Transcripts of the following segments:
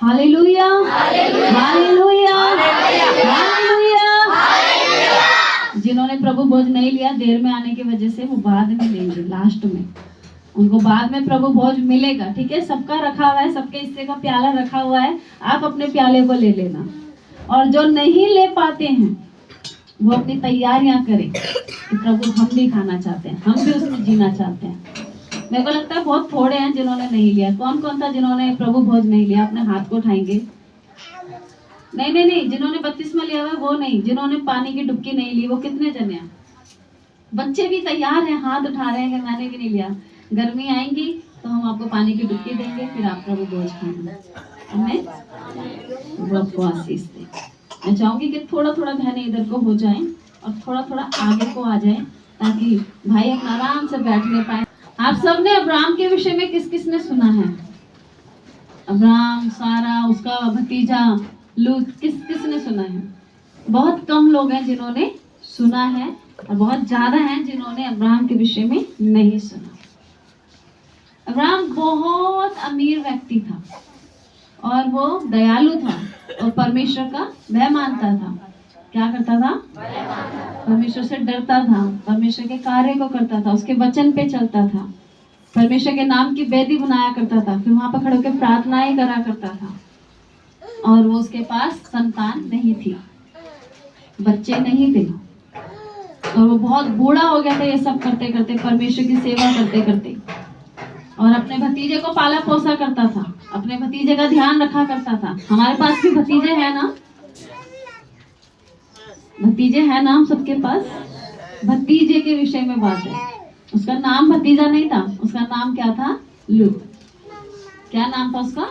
Hallelujah, hallelujah, hallelujah. जिन्होंने प्रभु भोज नहीं लिया देर में आने की वजह से, वो बाद में लेंगे, लास्ट में उनको बाद में प्रभु भोज मिलेगा। ठीक है, सबका रखा हुआ है, सबके हिस्से का प्याला रखा हुआ है, आप अपने प्याले को ले लेना। और जो नहीं ले पाते हैं वो अपनी तैयारियां करें कि प्रभु हम भी खाना चाहते हैं, हम भी उसमें जीना चाहते हैं। मेरे को लगता है बहुत थोड़े हैं जिन्होंने नहीं लिया। कौन कौन था जिन्होंने प्रभु भोज नहीं लिया? अपने हाथ को उठाएंगे। नहीं नहीं नहीं, जिन्होंने बपतिस्मा लिया हुआ वो नहीं, जिन्होंने पानी की डुबकी नहीं ली वो कितने जने हैं? बच्चे भी तैयार हैं, हाथ उठा रहे हैं कि मैंने भी नहीं लिया। गर्मी आएंगी तो हम आपको पानी की डुबकी देंगे, फिर आप प्रभु भोज खाएंगे। हमें प्रभु आपको आशीष दे। मैं चाहूंगी कि थोड़ा थोड़ा बहने इधर को हो जाएं और थोड़ा थोड़ा आगे को आ जाएं, ताकि भाई अपना आराम से बैठने पाए। आप सबने अब्राहम के विषय में किस किस ने सुना है? अब्राहम, सारा, उसका भतीजा लूत, किस किस ने सुना है? बहुत कम लोग हैं जिन्होंने सुना है और बहुत ज्यादा हैं जिन्होंने अब्राहम के विषय में नहीं सुना। अब्राहम बहुत अमीर व्यक्ति था और वो दयालु था और परमेश्वर का भय मानता था। क्या करता था? परमेश्वर से डरता था, परमेश्वर के कार्य को करता था, उसके वचन पे चलता था, परमेश्वर के नाम की वेदी बनाया करता था, फिर वहां पर खड़े होकर प्रार्थनाएं करा करता था। और वो उसके पास संतान नहीं थी, बच्चे नहीं थे, और वो बहुत बूढ़ा हो गया था ये सब करते करते, परमेश्वर की सेवा करते करते। और अपने भतीजे को पाला पोसा करता था, अपने भतीजे का ध्यान रखा करता था। हमारे पास भी भतीजे हैं ना? भतीजे हैं ना हम सबके पास? भतीजे के विषय में बात है। उसका नाम भतीजा नहीं था, उसका नाम क्या था? लूत। क्या नाम था उसका?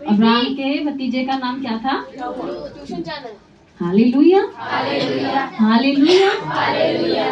अब्राहम के भतीजे का नाम क्या था? Hallelujah, hallelujah, hallelujah.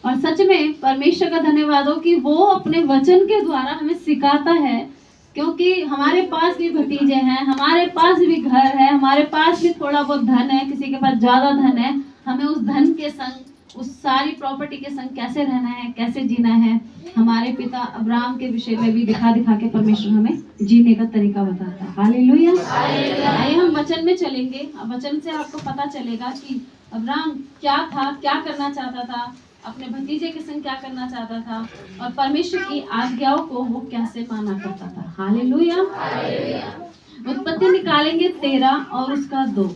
और सच में परमेश्वर का धन्यवाद हो कि वो अपने वचन के द्वारा हमें सिखाता है, क्योंकि हमारे पास भी भतीजे हैं, हमारे पास भी घर है, हमारे पास भी थोड़ा बहुत धन है, किसी के पास ज्यादा धन है। हमें उस धन के संग, उस सारी प्रॉपर्टी के संग कैसे रहना है, कैसे जीना है, हमारे पिता अब्राहम के विषय में भी दिखा दिखा के परमेश्वर हमें जीने का तरीका बताता है। हालेलुया। आइए हम वचन में चलेंगे। वचन से आपको पता चलेगा कि अब्राहम क्या था, क्या करना चाहता था, अपने भतीजे के संग क्या करना चाहता था, और परमेश्वर की आज्ञाओं को वो कैसे माना करता था। हालेलुया। उत्पत्ति निकालेंगे 13 और उसका 2।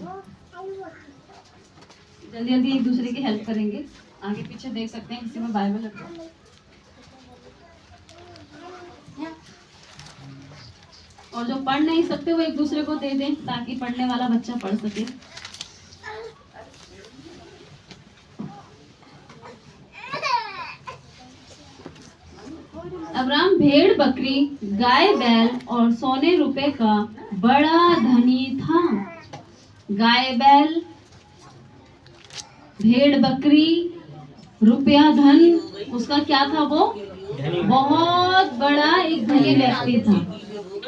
जल्दी जल्दी एक दूसरे की हेल्प करेंगे। आगे पीछे देख सकते हैं, किसी में बाइबल रखा है। और जो पढ़ नहीं सकते वो एक दूसरे को दे दें, ताकि पढ़ने वाला बच्चा पढ़ सके। अब्राहम भेड़ बकरी, गाय बैल और सोने रुपए का बड़ा धनी था। गाय बैल, भेड़ बकरी, रुपया, धन, उसका क्या था? वो बहुत बड़ा एक धनी व्यक्ति था।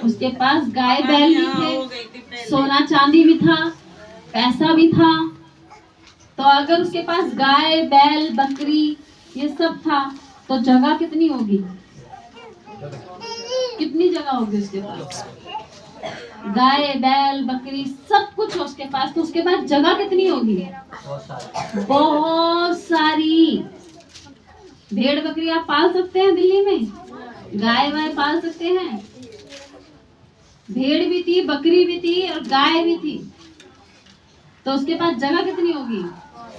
उसके पास गाय बैल भी थे, सोना चांदी भी था, पैसा भी था। तो अगर उसके पास गाय बैल बकरी ये सब था तो जगह कितनी होगी? कितनी जगह होगी उसके पास? गाय बैल बकरी सब कुछ हो उसके पास, तो उसके पास जगह कितनी होगी? बहुत सारी। भेड़ बकरी आप पाल सकते हैं दिल्ली में, गाय वाय पाल सकते हैं। भेड़ भी थी, बकरी भी थी और गाय भी थी, तो उसके पास जगह कितनी होगी?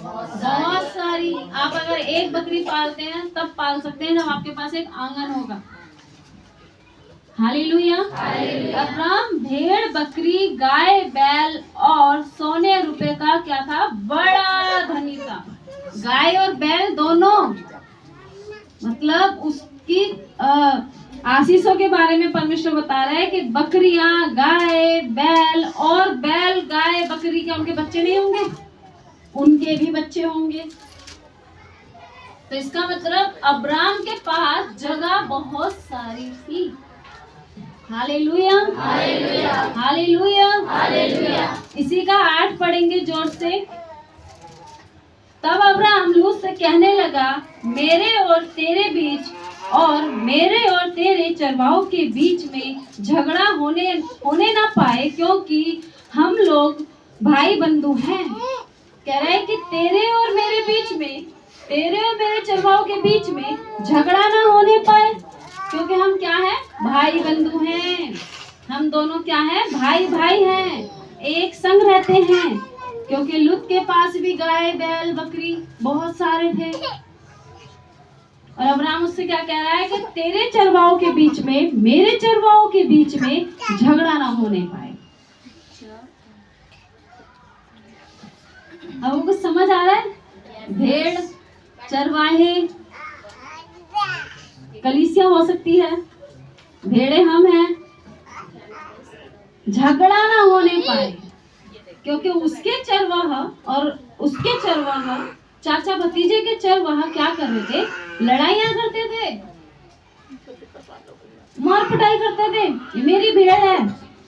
बहुत सारी। आप अगर एक बकरी पालते हैं तब पाल सकते हैं जब आपके पास एक आंगन होगा। हालेलुया। अब्राहम भेड़ बकरी गाय बैल और सोने रुपए का क्या था? बड़ा धनी था। गाय और बैल दोनों, मतलब उसकी आशीषों के बारे में परमेश्वर बता रहा है कि बकरियां, गाय बैल, और बैल गाय बकरी के उनके बच्चे नहीं होंगे? उनके भी बच्चे होंगे। तो इसका मतलब अब्राहम के पास जगह बहुत सारी थी। Hallelujah, hallelujah, hallelujah, hallelujah. इसी का 8 पढ़ेंगे जोर से। तब अब्राहम लूत से कहने लगा, मेरे और तेरे बीच और मेरे और तेरे चरवाहों के बीच में झगड़ा होने ना पाए। पाए, क्योंकि हम लोग भाई बंधु हैं। कह रहा है कि तेरे और मेरे बीच में, तेरे और मेरे चरवाहों के बीच में झगड़ा ना होने पाए, क्योंकि हम क्या है, भाई बंधु हैं। हम दोनों क्या है, भाई भाई हैं, एक संग रहते हैं। क्योंकि लूत के पास भी गाय बैल बकरी बहुत सारे थे, और अब्राहम उससे क्या कह रहा है कि तेरे चरवाहों के बीच में, मेरे चरवाहों के बीच में झगड़ा ना होने पाए। अब वो कुछ समझ आ रहा है? भेड़, चरवाहे, कलीसिया हो सकती है, भेड़े हम हैं, झगड़ा ना होने पाए, क्योंकि उसके चरवाहा और उसके चरवाहा, चाचा भतीजे के चरवाहा क्या कर रहे थे, लड़ाइयां करते थे, मार पिटाई करते थे। ये मेरी भेड़ है,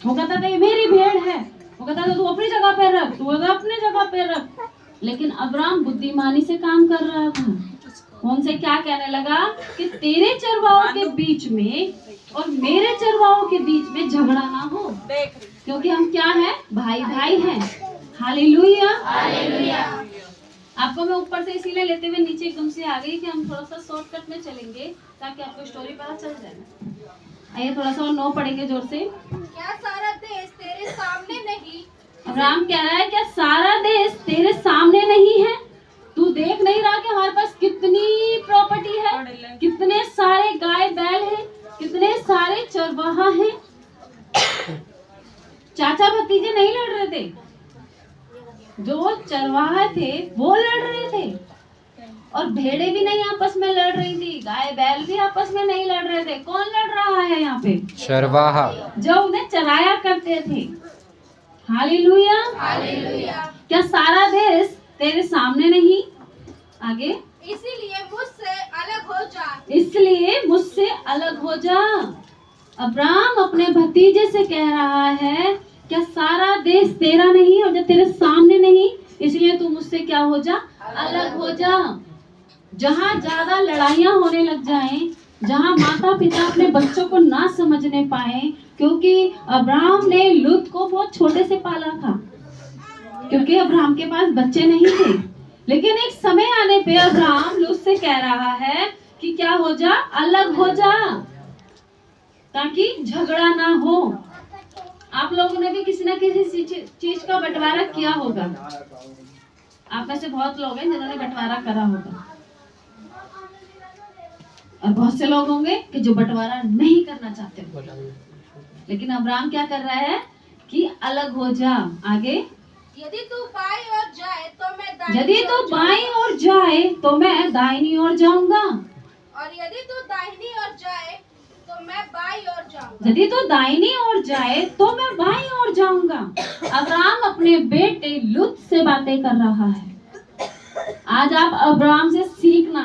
वो कहता था ये मेरी भेड़ है, वो कहता था तू अपनी जगह पे रख, तू अपनी जगह पे रख। लेकिन अब्राहम बुद्धिमानी से काम कर रहा था। उनसे क्या कहने लगा कि तेरे चरवाहों के बीच में और मेरे चरवाहों के बीच में झगड़ा ना हो, क्योंकि हम क्या है, भाई भाई हैं। Hallelujah, hallelujah. आपको मैं ऊपर से इसीलिए लेते हुए नीचे एकदम से आ गई कि हम थोड़ा सा शॉर्टकट में चलेंगे ताकि आपको स्टोरी पता चल जाए। आइए थोड़ा सा और 9 पढ़ेंगे जोर से। क्या सारा देश तेरे सामने नहीं? अब्राहम कह रहा है क्या सारा देश तेरे सामने नहीं है? तू देख नहीं रहा कि हमारे पास कितनी प्रॉपर्टी है, कितने सारे गाय बैल हैं, कितने सारे चरवाहा हैं। चाचा भतीजे नहीं लड़ रहे थे, जो चरवाहा थे वो लड़ रहे थे, और भेड़े भी नहीं आपस में लड़ रही थी, गाय बैल भी आपस में नहीं लड़ रहे थे। कौन लड़ रहा है यहाँ पे? चरवाहा, जो उन्हें चराया करते थे। Hallelujah, hallelujah. क्या सारा देश तेरे सामने नहीं? आगे, इसीलिए मुझसे अलग हो जा। इसलिए मुझसे अलग हो जा। अब्राहम अपने भतीजे से कह रहा है क्या सारा देश तेरा नहीं और जब तेरे सामने नहीं, इसलिए तू मुझसे क्या हो जा, अलग हो जा। जहाँ ज्यादा लड़ाइयाँ होने लग जाएं, जहाँ माता पिता अपने बच्चों को ना समझने पाए, क्योंकि अब्राहम ने लूत को बहुत छोटे से पाला था, क्योंकि अब्राहम के पास बच्चे नहीं थे। लेकिन एक समय आने पे अब्राहम लूत से कह रहा है कि क्या हो जा, अलग हो जा, ताकि झगड़ा ना हो। आप लोगों ने भी किसी न किसी चीज का बंटवारा किया होगा। आप में से बहुत लोग हैं जिन्होंने बंटवारा करा होगा, और बहुत से लोग होंगे कि जो बंटवारा नहीं करना चाहते। लेकिन अब्राहम क्या कर रहा है कि अलग हो जा। आगे, यदि तू बाईं ओर जाए तो मैं दाहिनी यदि तो ओर बाईं ओर जाए तो मैं दाहिनी ओर जाऊंगा, और यदि तू दाहिनी ओर जाए तो मैं बाईं ओर जाऊंगा। यदि तो दाहिनी ओर जाए तो मैं बाईं ओर जाऊंगा। अब्राहम अपने बेटे लूत से बातें कर रहा है। आज आप अब्राहम से सीखना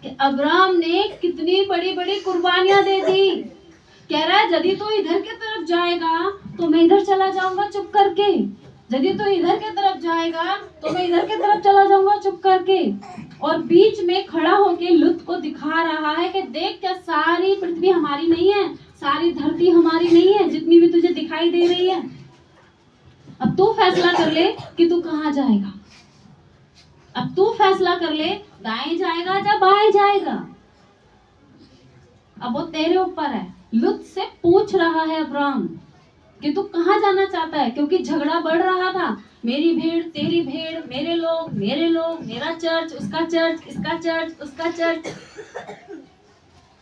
कि अब्राहम ने कितनी बड़ी बड़ी कुर्बानियां दे दी। कह रहा है यदि तो इधर की तरफ जाएगा तो मैं इधर चला जाऊंगा चुप करके, यदि तो इधर की तरफ जाएगा तो मैं इधर की तरफ चला जाऊंगा चुप करके। और बीच में खड़ा होके लूत को दिखा रहा है कि देख क्या सारी पृथ्वी हमारी नहीं है, सारी धरती हमारी नहीं है, जितनी भी तुझे दिखाई दे रही है। अब तू फैसला कर ले कि तू कहाँ जाएगा। अब तू फैसला कर ले, दाएं जाएगा या बाएं जाएगा। अब वो तेरे ऊपर है। लूत से पूछ रहा है अब्राहम कि तू कहाँ जाना चाहता है, क्योंकि झगड़ा बढ़ रहा था। मेरी भेड़, तेरी भेड़, मेरे लोग, मेरा चर्च, उसका चर्च, इसका चर्च, उसका चर्च।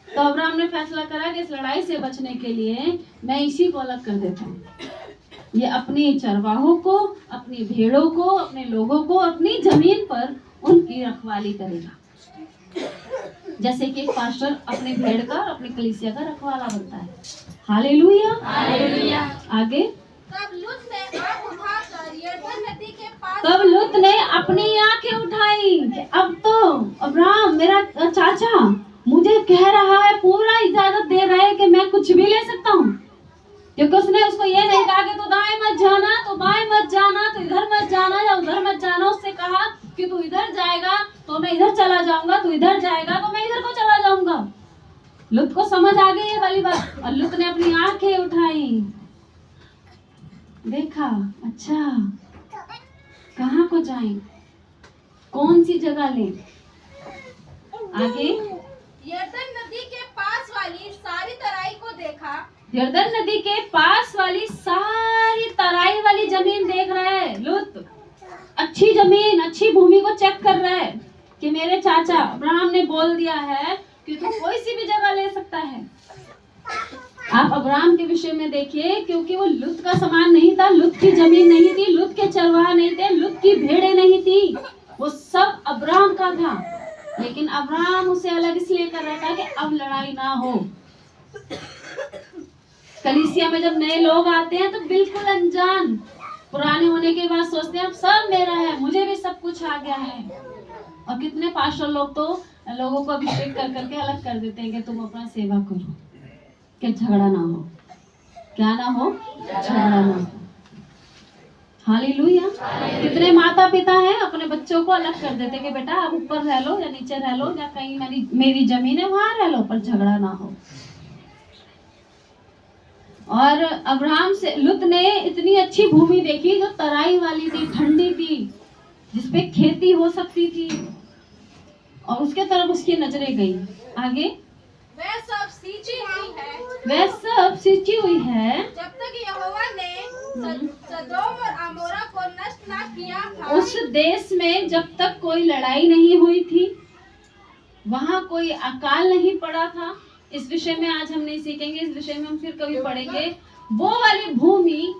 तो अब्राहम ने फैसला करा कि इस लड़ाई से बचने के लिए मैं इसी को अलग कर देता हूँ। ये अपनी चरवाहों को, अपनी भेड़ों को, अपने लोगों को अपनी जमीन पर उनकी रखवाली करेगा, जैसे कि एक पास्टर अपने भेड़ का और अपनी कलीसिया का रखवाला बनता है। Hallelujah, hallelujah. आगे, तब लूत ने आँख उठाकर यरदन नदी के पास तब लूत ने अपनी आंखें उठाई। अब तो अब्राहम मेरा चाचा मुझे कह रहा है, पूरा इजाजत दे रहा है कि मैं कुछ भी ले सकता हूँ, क्योंकि उसने उसको ये नहीं कहा कि तू दाएं मत जाना, तो बाएं मत जाना, तो इधर मत जाना या उधर मत जाना। उससे कहा कि तू इधर जाएगा तो मैं इधर चला जाऊंगा, तू इधर जाएगा तो मैं इधर को चला जाऊंगा। लूत को समझ आ गई ये वाली बात, और लूत ने अपनी आंखें उठाई। देखा, अच्छा कहाँ को जाएं, कौन सी जगह लें। आगे यरदन नदी के पास वाली सारी तराई को देखा। यरदन नदी के पास वाली सारी तराई वाली जमीन देख रहा है लूत। अच्छी जमीन, अच्छी भूमि को चेक कर रहा है कि मेरे चाचा अब्राहम ने बोल दिया है कि तू कोई सी भी जगह ले सकता है। आप अब्राहम के विषय में देखिए, क्योंकि वो लूत का समान नहीं था, लूत की जमीन नहीं थी, लूत के चरवाहा नहीं थे, लूत की भेड़ें नहीं थी, वो सब अब्राहम का था। लेकिन अब्राहम उसे अलग इसलिए कर रहा था कि अब लड़ाई ना हो। कलीसिया में जब नए लोग आते हैं तो बिल्कुल अनजान, पुराने होने के बाद सोचते हैं अब सब मेरा है, मुझे भी सब कुछ आ गया है। और कितने पास्टर लोग तो लोगों को अभिषेक कर करके अलग कर देते हैं कि तुम अपना सेवा करो, कि झगड़ा ना हो, क्या ना हो, झगड़ा ना हो। हालेलुया। कितने माता पिता हैं अपने बच्चों को अलग कर देते कि बेटा आप ऊपर रह लो या नीचे रह लो, या कहीं मेरी जमीन है वहां रह लो, पर झगड़ा ना हो। और अब्राहम से लूत ने इतनी अच्छी भूमि देखी जो तराई वाली थी, ठंडी थी, जिसपे खेती हो सकती थी, और उसके तरफ उसकी नजरें गई। आगे वह सब सींची हुई है, वह सब सिंची हुई है जब तक यहोवा ने सदोम और अमोरा को नष्ट ना किया था। उस देश में जब तक कोई लड़ाई नहीं हुई थी, वहां कोई अकाल नहीं पड़ा था। इस विषय में आज हम नहीं सीखेंगे, इस विषय में हम फिर कभी पढ़ेंगे। वो वाली भूमि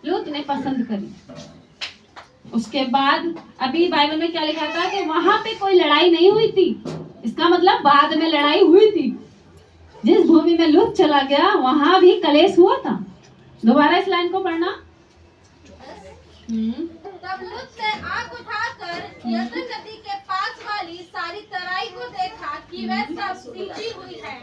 लूत ने पसंद करी। उसके बाद अभी बाइबल में क्या लिखा था कि वहां पे कोई लड़ाई नहीं हुई थी, इसका मतलब बाद में लड़ाई हुई थी। जिस भूमि में लूत चला गया वहां भी कलेश हुआ था। दोबारा इस लाइन को पढ़ना। तब लूत ने आंख उठाकर यरदन नदी के पास वाली सारी तराई को देखा कि वह सब सींची हुई है।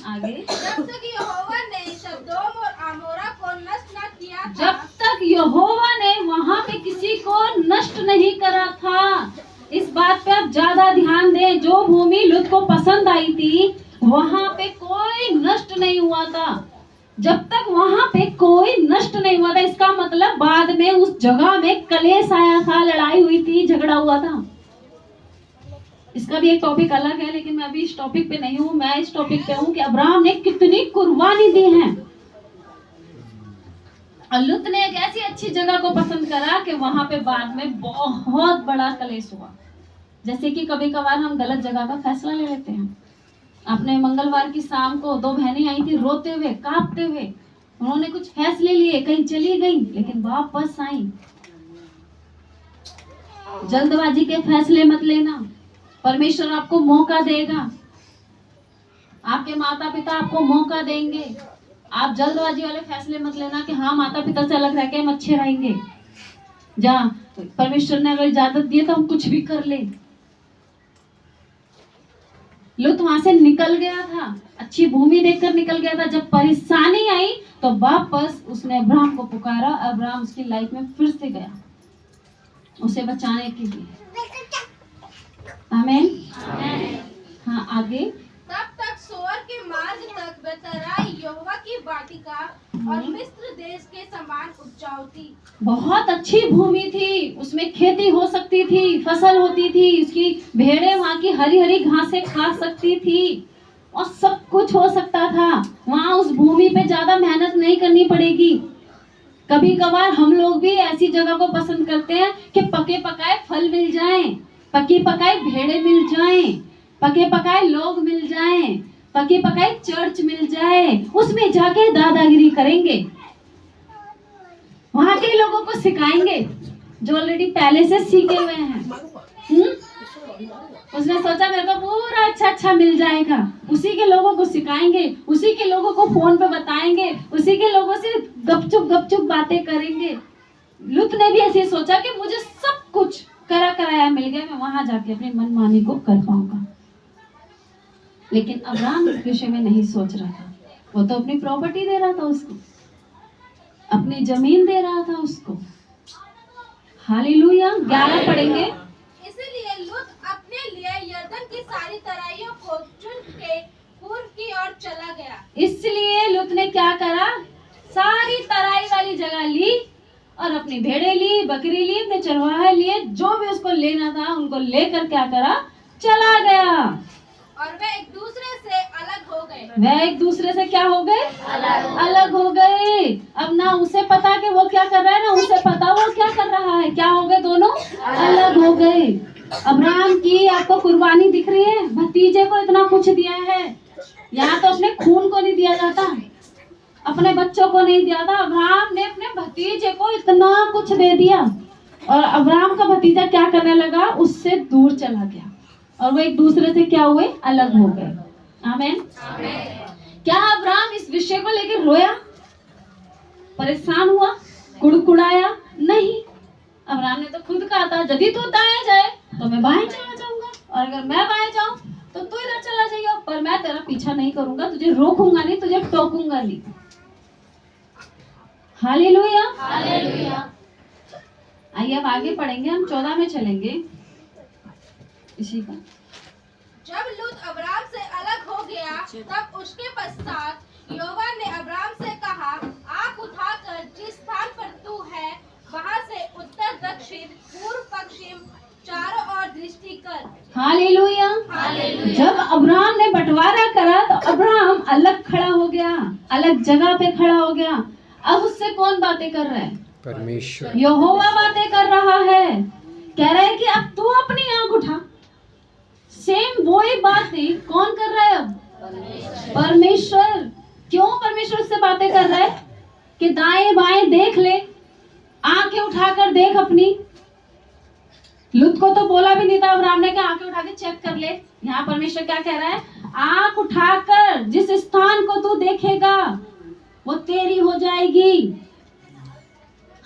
आगे जब तक यहोवा ने सदोम और अमोरा को नष्ट न किया था। जब तक यहोवा ने वहां पे किसी को नष्ट नहीं करा था। इस बात पे आप ज्यादा ध्यान दें। जो भूमि लूत को पसंद आई थी वहां पे कोई नष्ट नहीं हुआ था। जब तक वहां पे कोई नष्ट नहीं हुआ था, इसका मतलब बाद में उस जगह में कलेश आया था, लड़ाई हुई थी, झगड़ा हुआ था। इसका भी एक टॉपिक अलग है, लेकिन मैं अभी इस टॉपिक पे नहीं हूँ। मैं इस टॉपिक पे हूँ कि अब्राहम ने कितनी कुर्बानी दी है। और लूत ने एक ऐसी अच्छी जगह को पसंद करा कि वहां पे बाद में बहुत बड़ा कलेश हुआ। जैसे कि कभी कभार हम गलत जगह का फैसला ले लेते हैं। आपने मंगलवार की शाम को 2 बहनें आई थी रोते हुए, कांपते हुए। उन्होंने कुछ फैसले लिए, कहीं चली गई लेकिन वापस आई। जल्दबाजी के फैसले मत लेना, परमेश्वर आपको मौका देगा, आपके माता पिता आपको मौका देंगे। आप जल्दबाजी वाले फैसले मत लेना कि हाँ माता पिता से अलग रह के हम अच्छे रहेंगे, जहाँ परमेश्वर ने अगर इजाजत दी तो हम कुछ भी कर ले। लूत वहां से निकल गया था, अच्छी भूमि देखकर निकल गया था। जब परेशानी आई तो वापस उसने अब्राहम को पुकारा। अब्राहम उसकी लाइफ में फिर से गया उसे बचाने के लिए। आमीन। हाँ आगे। तब तक सोअर के मार्ग तक वह तराई यहोवा की वाटिका और मिस्र देश के समान उपजाऊ थी। बहुत अच्छी भूमि थी, उसमें खेती हो सकती थी, फसल होती थी, उसकी भेड़ें वहाँ की हरी हरी घासें खा सकती थी और सब कुछ हो सकता था। वहाँ उस भूमि पे ज्यादा मेहनत नहीं करनी पड़ेगी। कभी कभार हम लोग भी ऐसी जगह को पसंद करते हैं कि पके पकाए फल मिल जाएं, पकी पकाई भेड़ें मिल जाएं, पके पकाए लोग मिल जाएं, पकी पकाई चर्च मिल जाए, उसमें जाके दादागिरी करेंगे। वहां के लोगों को सिखाएंगे जो ऑलरेडी पहले से सीखे हुए हैं। उसने सोचा मेरे को पूरा अच्छा मिल जाएगा, उसी के लोगों को सिखाएंगे, उसी के लोगों को फोन पे बताएंगे, उसी के लोगों से गपचुप बातें करेंगे। लूत ने भी ऐसे सोचा कि मुझे सब कुछ कराया मिल गया, मैं वहां जाके अपनी मनमानी को कर पाऊंगा। लेकिन अब्राहम इस विषय में नहीं सोच रहा था। वो तो अपनी प्रॉपर्टी दे रहा था उसको, अपनी जमीन दे रहा था उसको। हालेलुया। 11 पढ़ेंगे। इसलिए लूत अपने लिए यरदन की सारी तराइयों को चुन के पूर्व की ओर चला गया। इसलिए लूत ने क्या करा, सारी तराई वाली जगह ली और अपनी भेड़े ली, बकरी ली, अपने चरवाहे लिए, जो भी उसको लेना था उनको लेकर क्या करा, चला गया। और वे एक दूसरे से अलग हो गए। वह एक दूसरे से क्या हो गए, अलग हो गए। अब ना उसे पता कि वो क्या कर रहा है, ना उसे पता वो क्या कर रहा है, क्या हो गए, दोनों अलग हो गए। अब्राहम की आपको कुर्बानी दिख रही है, भतीजे को इतना कुछ दिया है। यहाँ तो अपने खून को नहीं दिया जाता, अपने बच्चों को नहीं दिया था, अब्राहम ने अपने भतीजे को इतना कुछ दे दिया। और अब्राहम का भतीजा क्या करने लगा, उससे दूर चला गया और वो एक दूसरे से क्या हुए, अलग हो गए। आमीन। क्या अब्राहम इस विषय को लेकर रोया, परेशान हुआ, कुड़कुड़ाया? नहीं। अब्राहम ने तो खुद कहा था, यदि तू दाएं जाए तो मैं बाएं चला जाऊंगा, और अगर मैं बाएं जाऊं तो तू इधर चला जाएगा, पर मैं तेरा पीछा नहीं करूंगा, तुझे रोकूंगा नहीं, तुझे टोकूंगा नहीं। Hallelujah, hallelujah. आइए अब आगे पढ़ेंगे, हम 14 में चलेंगे इसी का। जब लूत अब्राम से अलग हो गया, तब उसके पश्चात यहोवा ने अब्राम से कहा, आँख उठाकर जिस स्थान पर तू है वहाँ से उत्तर दक्षिण पूर्व पश्चिम चारों ओर दृष्टि कर। हालेलुया। जब अब्राम ने बंटवारा करा तो अब्राम अलग खड़ा हो गया, अलग जगह पे खड़ा हो गया। अब उससे कौन बातें कर रहा है, परमेश्वर। यहोवा बातें कर रहा है, कह रहा है कि अब तू अपनी आंख उठा। सेम वही बातें कौन कर रहा है अब, परमेश्वर। क्यों परमेश्वर से बातें कर रहा है कि दाएं बाएं देख ले, आंखें उठाकर देख अपनी। लूत को तो बोला भी नहीं था अब्राम ने कि आंखें उठा के चेक कर ले। यहाँ परमेश्वर क्या कह रहा है, आंख उठाकर जिस स्थान को तू देखेगा वो तेरी हो जाएगी।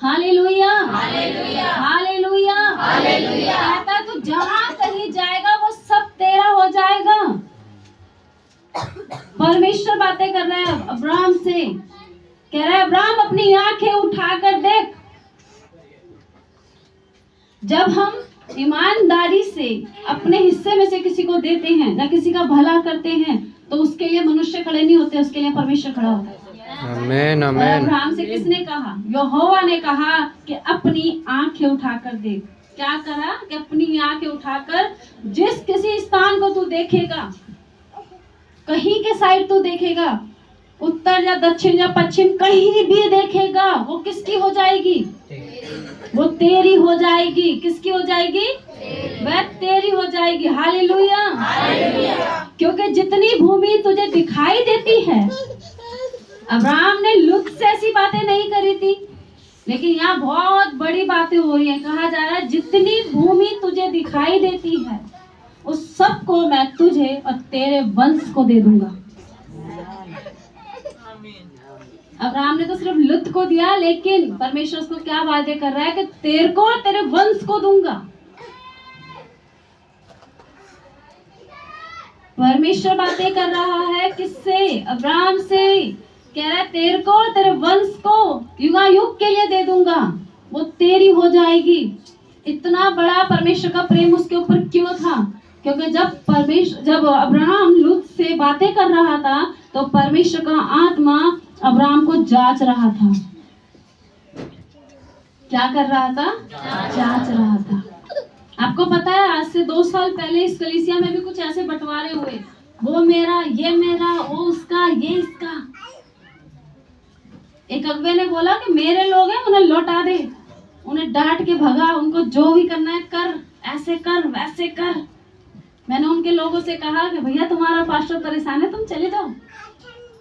Hallelujah, hallelujah, hallelujah, hallelujah. कहता तू जहां कहीं जाएगा वो सब तेरा हो जाएगा। परमेश्वर बातें कर रहा है अब्राम से, कह रहा है अब्राम अपनी आंखें उठाकर देख। जब हम ईमानदारी से अपने हिस्से में से किसी को देते हैं या किसी का भला करते हैं तो उसके लिए मनुष्य खड़े नहीं होते, उसके लिए परमेश्वर खड़ा होता है। आमीन, आमीन। अब्राहम से किसने कहा, यहोवा ने कहा कि अपनी आंखें उठाकर देख। क्या करा कि अपनी आंखें उठाकर जिस किसी स्थान को तू देखेगा, कहीं के साइड तू देखेगा, उत्तर या दक्षिण या पश्चिम कहीं भी देखेगा, वो किसकी हो जाएगी, वो तेरी हो जाएगी। किसकी हो जाएगी, वह तेरी हो जाएगी। Hallelujah, hallelujah. क्योंकि जितनी भूमि तुझे दिखाई देती है, अब्राहम ने लूत से ऐसी बातें नहीं करी थी, लेकिन यहाँ बहुत बड़ी बातें हो रही है। कहा जा रहा है जितनी भूमि तुझे दिखाई देती है उस सब को मैं तुझे और तेरे वंश को दे दूंगा। अब्राहम ने तो सिर्फ लूत को दिया, लेकिन परमेश्वर उसको क्या वादे कर रहा है कि तेरे को और तेरे वंश को दूंगा। परमेश्वर बातें कर रहा है किससे, अब्राहम से। कह रहा है तेरे को और तेरे वंश को युगायुग के लिए दे दूंगा, वो तेरी हो जाएगी। इतना बड़ा परमेश्वर का प्रेम उसके ऊपर क्यों था, क्योंकि जब अब्राहम लूत से बातें कर रहा था तो परमेश्वर का आत्मा अब्राहम को जांच रहा था। क्या कर रहा था, जांच रहा था। आपको पता है आज से 2 साल पहले इस कलीसिया में भी कुछ ऐसे बंटवारे हुए, वो मेरा, ये मेरा, वो उसका, ये इसका। एक अगुवे ने बोला कि मेरे लोग हैं, उन्हें लौटा दे, उन्हें डांट के भगा, उनको जो भी करना है कर, ऐसे कर वैसे कर। मैंने उनके लोगों से कहा कि भैया तुम्हारा पास्टर परेशान है, तुम चले जाओ।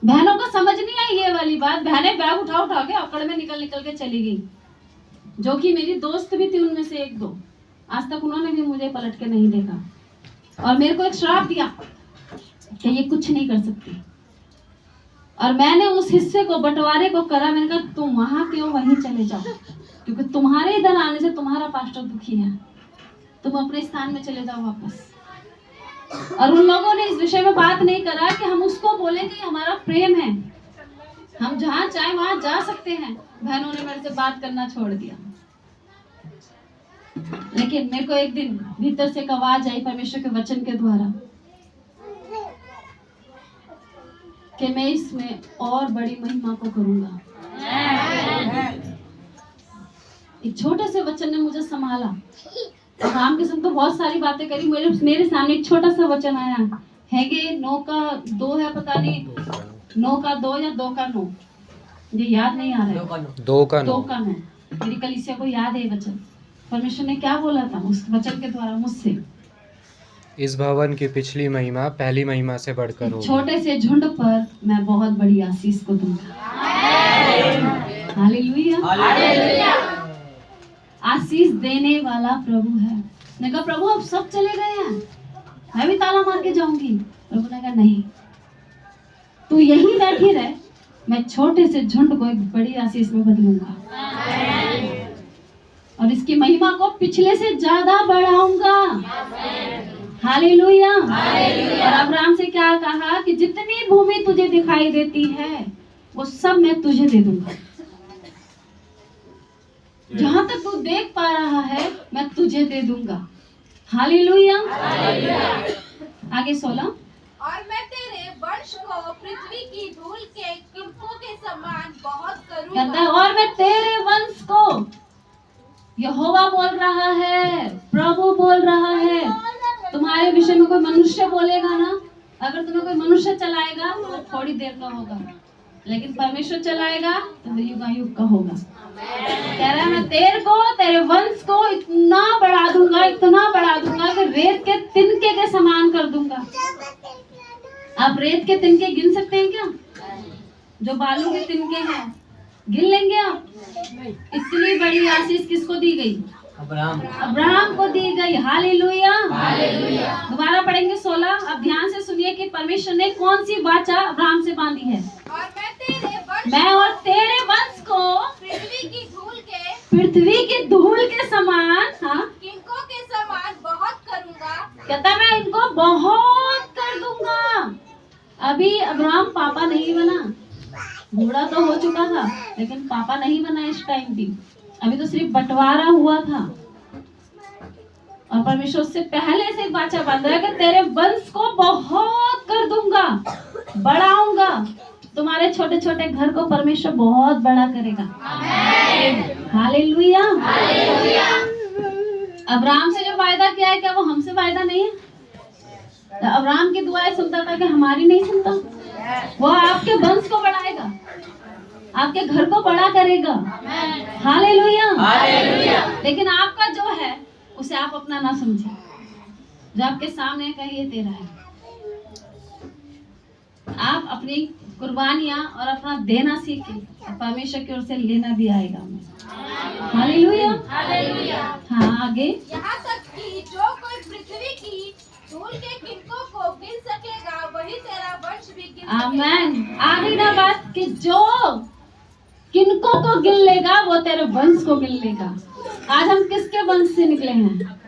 बहनों को समझ नहीं आई ये वाली बात, बहनें बैग उठा उठा के अकड़ में निकल के चली गई, जो कि मेरी दोस्त भी थी उनमें से 1-2। आज तक उन्होंने भी मुझे पलट के नहीं देखा और मेरे को एक श्राप दिया कि ये कुछ नहीं कर सकती। और मैंने उस हिस्से को, बंटवारे को करा। मैंने कहा तुम वहां क्यों, वहीं चले जाओ, क्योंकि तुम्हारे इधर आने से तुम्हारा पास्टर दुखी है, तुम अपने स्थान में चले जाओ वापस। और उन लोगों ने इस विषय में बात नहीं करा कि हम उसको बोले कि हमारा प्रेम है, हम जहाँ चाहे वहां जा सकते हैं। बहनों ने मेरे से बात करना छोड़ दिया। लेकिन मेरे को एक दिन भीतर से एक आवाज आई परमेश्वर के वचन के द्वारा कि मैं इसमें और बड़ी महिमा को करूंगा। एक छोटे से वचन ने मुझे संभाला। अब्राहम के संग तो बहुत सारी बातें करी, मेरे सामने एक छोटा सा वचन आया, हैगे 9:2 है, पता नहीं 9:2 या 2:9, मुझे याद नहीं आ रहा है। 2:9 मेरी कलीसिया को याद है ये वचन। परमेश्वर ने क्या बोला था उस वचन के द्वारा मुझसे? इस भवन की पिछली महिमा पहली महिमा से बढ़कर होगी। छोटे से झुंड पर मैं बहुत बड़ी आशीष को दूंगा। हालेलुया। आशीष देने वाला प्रभु है। मैं कहा प्रभु अब सब चले गए हैं, मैं भी ताला मार के जाऊंगी। प्रभु ने कहा नहीं, तू यहीं बैठी रह, मैं छोटे से झुंड को एक बड़ी आशीष में बदलूंगा और इसकी महिमा को पिछले से ज्यादा बढ़ाऊंगा। हालेलुया। और अब्राहम से क्या कहा कि जितनी भूमि तुझे दिखाई देती है वो सब मैं तुझे दे दूंगा। जहां तक तू देख पा रहा है मैं तुझे दे दूंगा। हालेलुया। आगे 16। और मैं तेरे वंश को पृथ्वी की धूल के किनकों के समान बहुत कहता है करूंगा। और मैं तेरे वंश को, यहोवा बोल रहा है, प्रभु बोल रहा है। तुम्हारे विषय में कोई मनुष्य बोलेगा ना, अगर तुम्हें कोई मनुष्य चलाएगा तो वो थोड़ी देर का होगा, लेकिन परमेश्वर चलाएगा तो युगायुग का होगा। कह रहा है मैं तेरे को, तेरे वंश को इतना बढ़ा दूंगा, इतना बढ़ा दूंगा कि रेत के तिनके के समान कर दूंगा। आप रेत के तिनके गिन सकते हैं क्या? जो बालू के तिनके हैं, गिन लेंगे आप? इतनी बड़ी आशीष किसको दी गई? अब्राहम को दी गई। हालेलुया। दोबारा पढ़ेंगे 16। अब ध्यान से सुनिए कि परमेश्वर ने कौन सी वाचा अब्राहम से बांधी है। और मैं और तेरे वंश को पृथ्वी की धूल के समान, हाँ, किनकों के समान बहुत करूंगा। कहता मैं इनको बहुत कर दूंगा। अभी अब्राहम पापा नहीं बना, बूढ़ा तो हो चुका था लेकिन पापा नहीं बना इस टाइम भी। अभी तो सिर्फ बंटवारा हुआ था और परमेश्वर उससे पहले से वाचा बांध रहा है कि तेरे वंश को बहुत कर दूंगा, बढ़ाऊंगा। तुम्हारे छोटे छोटे घर को परमेश्वर बहुत बड़ा करेगा। हालेलुया। अब्राहम से जो वायदा किया है, क्या वो हमसे वायदा नहीं है? तो अब्राहम की दुआएं सुनता था कि हमारी नहीं सुनता? वो आपके वंश को बढ़ाएगा, आपके घर को बड़ा करेगा। हालेलुया। लेकिन आपका जो है उसे आप अपना ना समझे। जो आपके सामने है कहिए तेरा है। आप अपनी कुर्बानियां और अपना देना सीखें, परमेश्वर की ओर से लेना भी आएगा। हालेलुया। हाँ आगे। यहाँ तक कि जो कोई पृथ्वी की धूल के किनकों को गिन सकेगा वही तेरा वंश भी गिन सकेगा। आमेन। आगे ना बात कि जो किनको को गिन लेगा वो तेरे वंश को गिन लेगा। आज हम किसके वंश से निकले हैं?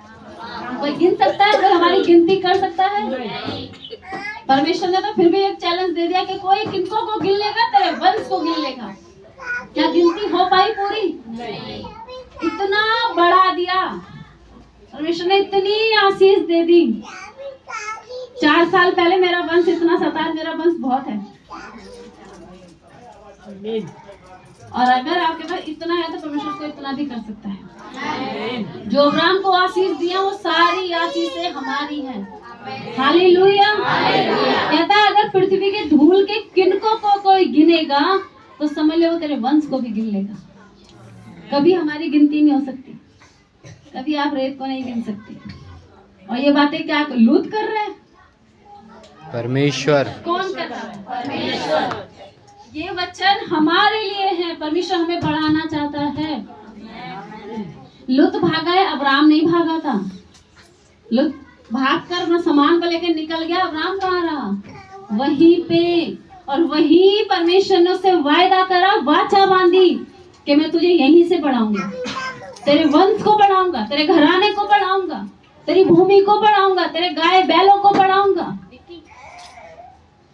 कोई गिन सकता है? कोई हमारी गिनती कर सकता है? परमेश्वर ने तो फिर भी एक चैलेंज दे दिया कि कोई किनको को गिन लेगा, तेरे वंश को गिन लेगा। क्या गिनती हो पाई पूरी? इतना बढ़ा दिया परमेश्वर ने, इतनी आशीष दे दी। 4 साल पहले मेरा वंश इतना सता, मेरा वंश बहुत है। और अगर आपके पास इतना है तो परमेश्वर को इतना भी कर सकता है। जो अब्राहम को आशीष दिया वो सारी आशीषें हमारी हैं। हालेलुया। कहता है अगर पृथ्वी के धूल के किनकों को कोई गिनेगा तो समझ ले वो तेरे वंश को भी गिन लेगा। कभी हमारी गिनती नहीं हो सकती, कभी आप रेत को नहीं गिन सकते। और ये बातें क्या लूत कर रहे हैं? परमेश्वर। कौन कर रहा है? परमेश्वर। ये वचन हमारे लिए है। परमेश्वर हमें बढ़ाना चाहता है। लूत भागा है, अब्राहम नहीं भागा था। लूत भागकर अपना सामान को लेकर निकल गया, अब्राहम कहाँ रहा? वहीं पे। और वही परमेश्वर ने उससे वायदा करा, वाचा बांधी कि मैं तुझे यहीं से बढ़ाऊंगा, तेरे वंश को बढ़ाऊंगा, तेरे घराने को बढ़ाऊंगा, तेरी भूमि को बढ़ाऊंगा, तेरे गाय बैलों को बढ़ाऊंगा।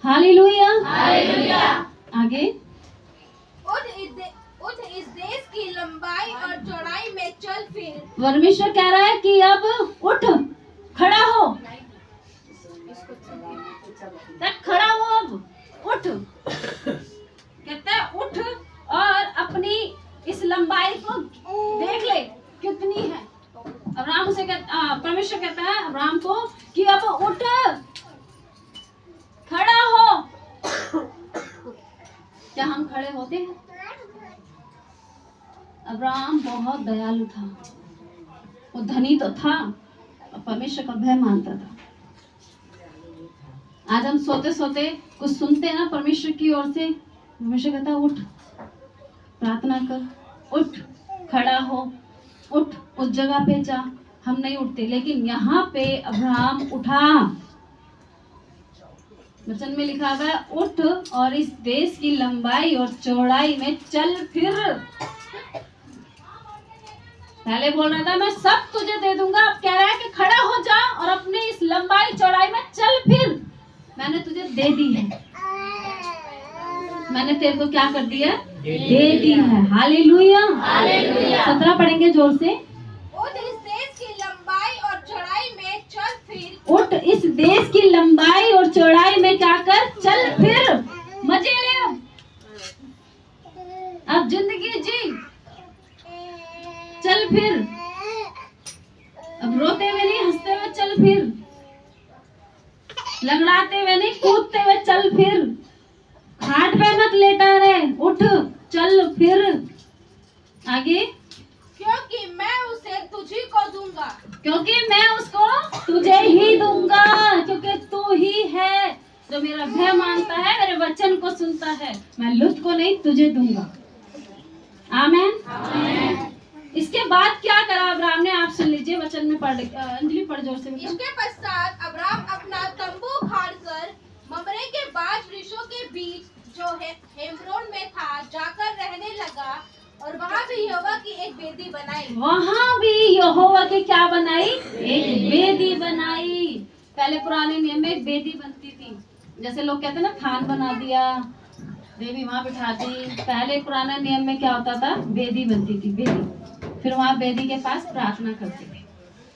हालेलुया। आगे। उठ इस देश की लंबाई और चौड़ाई में चल फिर। परमेश्वर कह रहा है कि अब उठ, खड़ा हो, खड़ा हो, अब उठ। कहता है उठ और अपनी इस लंबाई को देख ले, सुननी है। अब्राहम से परमेश्वर कहता है अब्राहम को कि अब उठ, खड़ा हो। क्या हम खड़े होते हैं? अब्राहम बहुत दयालु था, वो धनी तो था और परमेश्वर का भय मानता था। आज हम सोते सोते कुछ सुनते हैं ना परमेश्वर की ओर से, परमेश्वर कहता है उठ, प्रार्थना कर, उठ, खड़ा हो, उठ, उस जगह पे जा। हम नहीं उठते, लेकिन यहाँ पे अब्राहम उठा। वचन में लिखा हुआ है उठ और इस देश की लंबाई और चौड़ाई में चल फिर। पहले बोल रहा था मैं सब तुझे दे दूंगा, अब कह रहा है कि खड़ा हो जा और अपने इस लंबाई चौड़ाई में चल फिर। मैंने तुझे दे दी है, मैंने तेरे को क्या कर दिया? दे दी है। Hallelujah, hallelujah. 17 पढ़ेंगे जोर से। उठ इस देश की लंबाई और चौड़ाई में चल फिर। उठ इस देश की लंबाई और चौड़ाई में क्या कर? चल फिर। मजे ले अब जिंदगी जी, चल फिर। अब रोते हुए नहीं, हंसते हुए चल फिर, लंगड़ाते हुए नहीं, कूदते हुए चल फिर, खाट पे मत लेटा रहे, उठ, चल फिर। आगे, क्योंकि मैं उसे तुझी को दूंगा। क्योंकि मैं उसको तुझे ही दूंगा, क्योंकि तू ही है जो मेरा भय मानता है, मेरे वचन को सुनता है। मैं लुत को नहीं, तुझे दूंगा। आमेन। इसके बाद क्या करा अब्राहम ने? आप सुन लीजिए, वचन में पढ़, अंजलि पढ़ जोर से। इसके पश्चात अब्राहम अपना तंबू खाड़कर ममरे के 5 वृक्षों के बीच जो है हेब्रोन में था जाकर रहने लगा, और वहाँ भी यहोवा की एक वेदी बनाई। वहाँ भी यहोवा की क्या बनाई? एक वेदी बनाई। पहले पुराने नियम में एक वेदी बनती थी, जैसे लोग कहते हैं ना थान बना दिया, देवी वहाँ बिठा दी। पहले पुराने नियम में क्या होता था? वेदी बनती थी, वेदी। फिर वहाँ वेदी के पास प्रार्थना करते थे।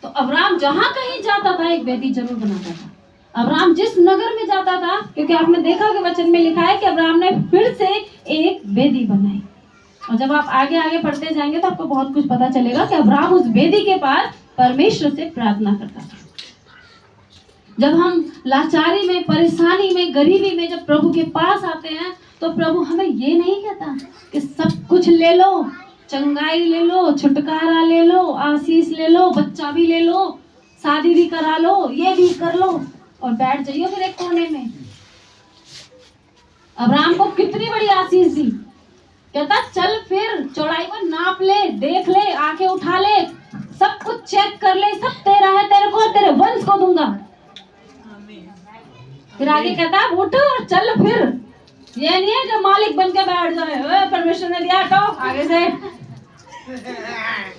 तो अब्राहम जहाँ कहीं जाता था एक वेदी जरूर बनाता था। अब्राहम जिस नगर में जाता था, क्योंकि आपने देखा कि वचन में लिखा है कि अब्राहम ने फिर से एक वेदी बनाई। और जब आप आगे आगे पढ़ते जाएंगे तो आपको बहुत कुछ पता चलेगा कि अब्राहम उस वेदी के पास परमेश्वर से प्रार्थना करता था। जब हम लाचारी में, परेशानी में, गरीबी में जब प्रभु के पास आते हैं तो प्रभु हमें ये नहीं कहता कि सब कुछ ले लो, चंगाई ले लो, छुटकारा ले लो, आशीष ले लो, बच्चा भी ले लो, शादी भी करा लो, ये भी कर लो और बैठ जाइए फिर एक कोने में। अब्राहम को कितनी बड़ी आशीष दी। कहता चल फिर, चौड़ाई को नाप ले, देख ले, आंखें उठा ले, सब कुछ चेक कर ले, सब तेरा है, तेरे को, तेरे वंश को दूंगा। फिर आगे कहता उठ और चल फिर। ये नहीं है कि मालिक बन के बैठ जाए, परमेश्वर ने दिया तो आगे से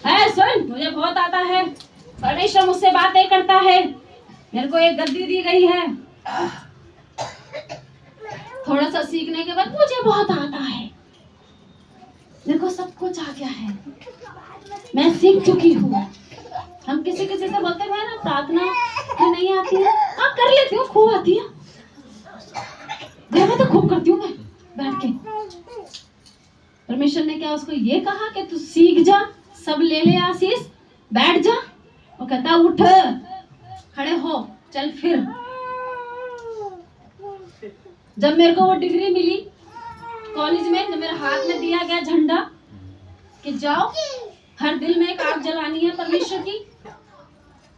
है, सुन मुझे बहुत आता है, परमेश्वर मुझसे बातें करता है, मेरे को एक गद्दी दी गई है, थोड़ा सा सीखने के बाद मुझे बहुत आता है, मेरे को सब कुछ आ गया है, मैं सीख चुकी हूँ। हम किसी किसी से बोलते हैं ना प्रार्थना नहीं आती है, हाँ कर लेती हूँ, खूब आती है, मैं तो खूब करती हूँ मैं बैठ के। परमेश्वर ने क्या उसको ये कहा कि तू सीख जा, सब ले ले आशीष, बैठ जा। वो कहता उठ, खड़े हो, चल फिर। जब मेरे को वो डिग्री मिली कॉलेज में, जब मेरे हाथ में दिया गया झंडा कि जाओ हर दिल में एक आग जलानी है परमेश्वर की,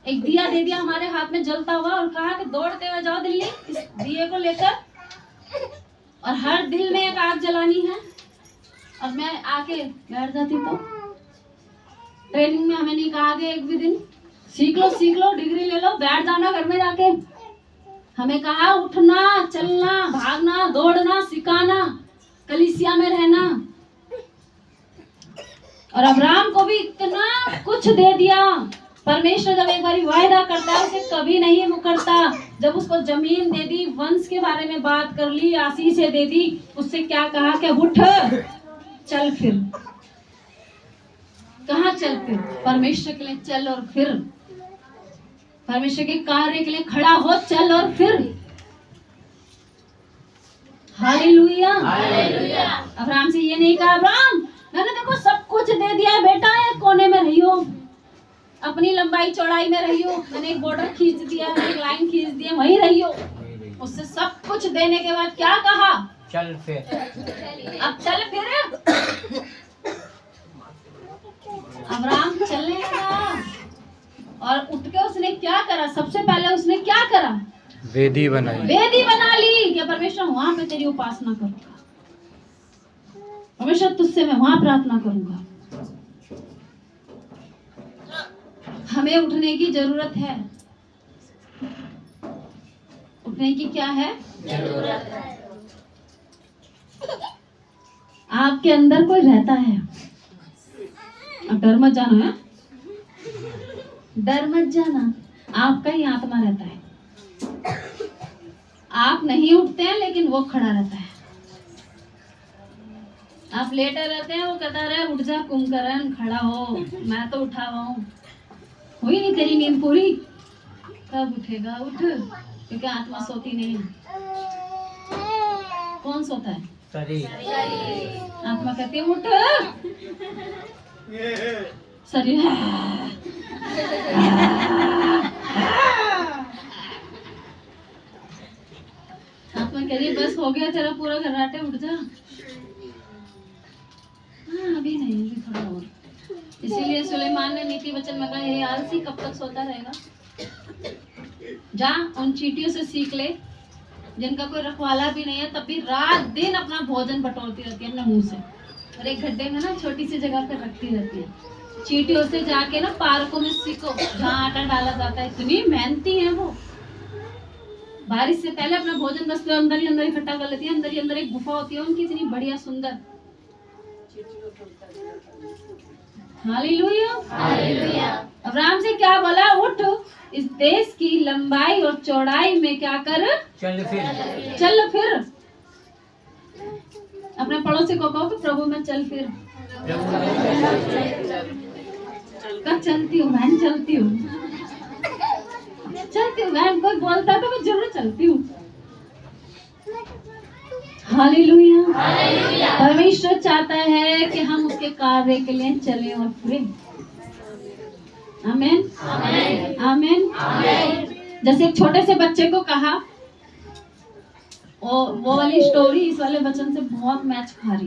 एक दिया दे दिया हमारे हाथ में जलता हुआ और कहा कि दौड़ते हुए जाओ दिल्ली इस दिए को लेकर और हर दिल में एक आग जलानी है। और मैं आके बैठ जाती तो ट्रेनिंग में हमें नहीं कहा गया एक भी दिन सीख लो, डिग्री ले लो, बैठ जाना घर में जाके। हमें कहा उठना, चलना, भागना, दौड़ना, सिखाना, कलीसिया में रहना। और अब्राहम को भी इतना कुछ दे दिया। परमेश्वर जब एक बार वायदा करता है उसे कभी नहीं मुकरता। जब उसको जमीन दे दी, वंश के बारे में बात कर ली, आशीषें दे दी, उससे क्या कहा कि उठ चल फिर। कहाँ चल फिर? परमेश्वर के लिए चल और फिर, परमेश्वर के कार्य के लिए खड़ा हो, चल और फिर। Hallelujah, hallelujah. अब्राहम से ये नहीं कहा अब्राहम मैंने देखो सब कुछ दे दिया है बेटा, एक कोने में रही हो, अपनी लंबाई चौड़ाई में रहियो। मैंने एक बॉर्डर खींच दिया, एक लाइन खींच दिया, वहीं रहियो। उससे सब कुछ देने के बाद क्या कहा? चल फिर। अब चल फिर। अब्राहम चलने लगा और उठ के उसने क्या करा? सबसे पहले उसने क्या करा? वेदी बनाई। वेदी बना ली कि परमेश्वर वहां पे तेरी उपासना करूंगा, परमेश्वर तुझसे मैं वहां प्रार्थना करूंगा। हमें उठने की जरूरत है। उठने की क्या है? जरूरत है। आपके अंदर कोई रहता है, अब डर मत जाना है, डर मत जाना, आपका ही आत्मा रहता है। आप नहीं उठते हैं लेकिन वो खड़ा रहता है। आप लेटे रहते हैं, वो कहता रहे उठ जा कुंभकर्ण, खड़ा हो, मैं तो उठा हुआ हूँ। हुई नहीं तेरी नींद पूरी, कब उठेगा? उठ, क्योंकि आत्मा सोती नहीं है। कौन सोता है? शरीर। आत्मा कहती है उठ, शरीर आत्मा कह रही है बस हो गया तेरा पूरा घराटे, उठ जा। अभी नहीं, अभी थोड़ा और। इसीलिए सुलेमान ने नीति वचन में कहा, हे आलसी कब तक सोता रहेगा? जा उन चींटियों से सीख ले जिनका कोई रखवाला भी नहीं है, तब भी रात दिन अपना भोजन बटोरती रहती है अपने मुंह से, और एक गड्ढे में ना छोटी सी जगह पर रखती रहती है। चींटियों से जाके ना पार्कों में सीखो जहाँ आटा डाला जाता है। इतनी मेहनती है वो। बारिश से पहले अपना भोजन बस अंदर ही इकट्ठा कर लेती है। अंदर ही अंदर एक गुफा होती है उनकी, इतनी बढ़िया सुंदर। हालेलुया। अब्राहम से क्या बोला? उठ, इस देश की लंबाई और चौड़ाई में क्या कर? चल फिर। चल फिर। अपने पड़ोसी को कहो कि प्रभु में चल फिर। कब चलती हूँ मैं, चलती हूँ मैं, कोई बोलता है तो मैं जरूर चलती हूँ। हालेलुया। परमेश्वर चाहता है कि हम उसके कार्य के लिए चलें और फिरें। आमीन आमीन। जैसे एक छोटे से बच्चे को कहा, वो वाली स्टोरी इस वाले वचन से बहुत मैच खा रही है।